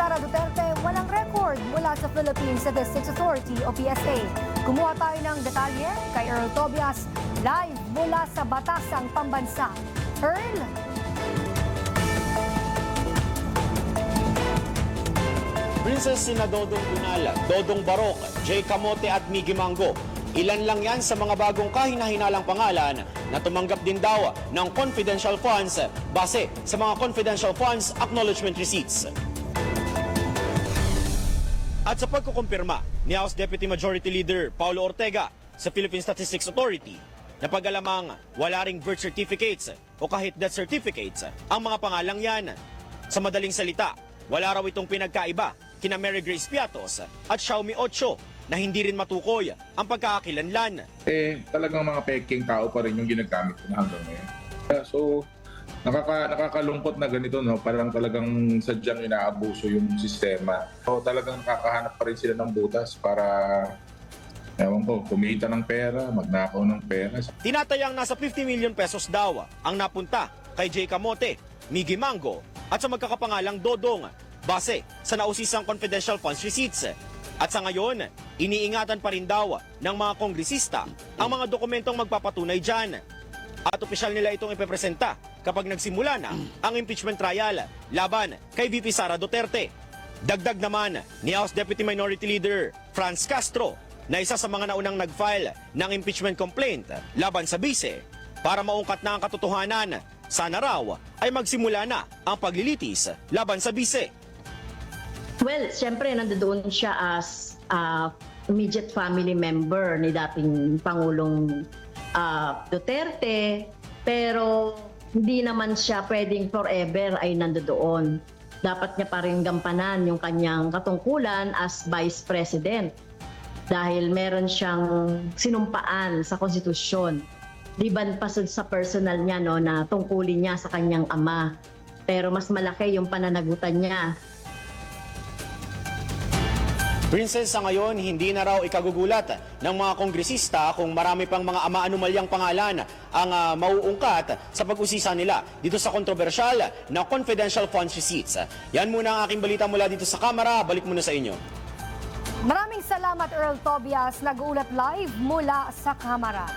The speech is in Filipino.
Sara Duterte walang record mula sa Philippine Statistics Authority o PSA. Kumuha tayo ng detalye kay Earl Tobias live mula sa Batasang Pambansa. Earl? Princess sina Dodong Gunala, Dodong Barok, Jay Camote at Miggy Mango. Ilan lang yan sa mga bagong kahina-hinalang pangalan na tumanggap din daw ng confidential funds base sa mga confidential funds acknowledgement receipts. At sa pagkukumpirma ni House Deputy Majority Leader Paulo Ortega sa Philippine Statistics Authority na pag-alamang wala ring birth certificates o kahit death certificates ang mga pangalang yan. Sa madaling salita, wala raw itong pinagkaiba kina Mary Grace Piatos at Xiaomi 8 na hindi rin matukoy ang pagkakakilanlan. Talagang mga peking tao pa rin yung ginagamit ko na hanggang ngayon. So, nakakalungkot na ganito, no? Parang talagang sadyang inaabuso yung sistema. So, talagang nakakahanap pa rin sila ng butas para, ewan ko, kumita ng pera, magnakaw ng pera. Tinatayang nasa 50 million pesos daw ang napunta kay Jay Camote, Miggy Mango at sa magkakapangalang Dodong base sa nausisang confidential funds receipts. At sa ngayon, iniingatan pa rin daw ng mga kongresista ang mga dokumentong magpapatunay dyan. At opisyal nila itong ipepresenta kapag nagsimula na ang impeachment trial laban kay VP Sara Duterte. Dagdag naman ni House Deputy Minority Leader Franz Castro na isa sa mga naunang nag-file ng impeachment complaint laban sa bise para maungkat na ang katotohanan. Sana raw ay magsimula na ang paglilitis laban sa bise. Well, siyempre nandoon siya as immediate family member ni dating Pangulong Duterte, pero hindi naman siya pwedeng forever ay nandoon. Dapat niya pa rin gampanan yung kanyang katungkulan as Vice President dahil meron siyang sinumpaan sa konstitusyon. Liban pa sa personal niya, no, na tungkulin niya sa kanyang ama. Pero mas malaki yung pananagutan niya. Princess, sa ngayon, hindi na raw ikagugulat ng mga kongresista kung marami pang mga ama-anomalyang pangalan ang mauungkat sa pag-usisa nila dito sa kontrobersyal na confidential funds receipts. Yan muna ang aking balita mula dito sa Kamara. Balik muna sa inyo. Maraming salamat Earl Tobias, nag-uulat live mula sa Kamara.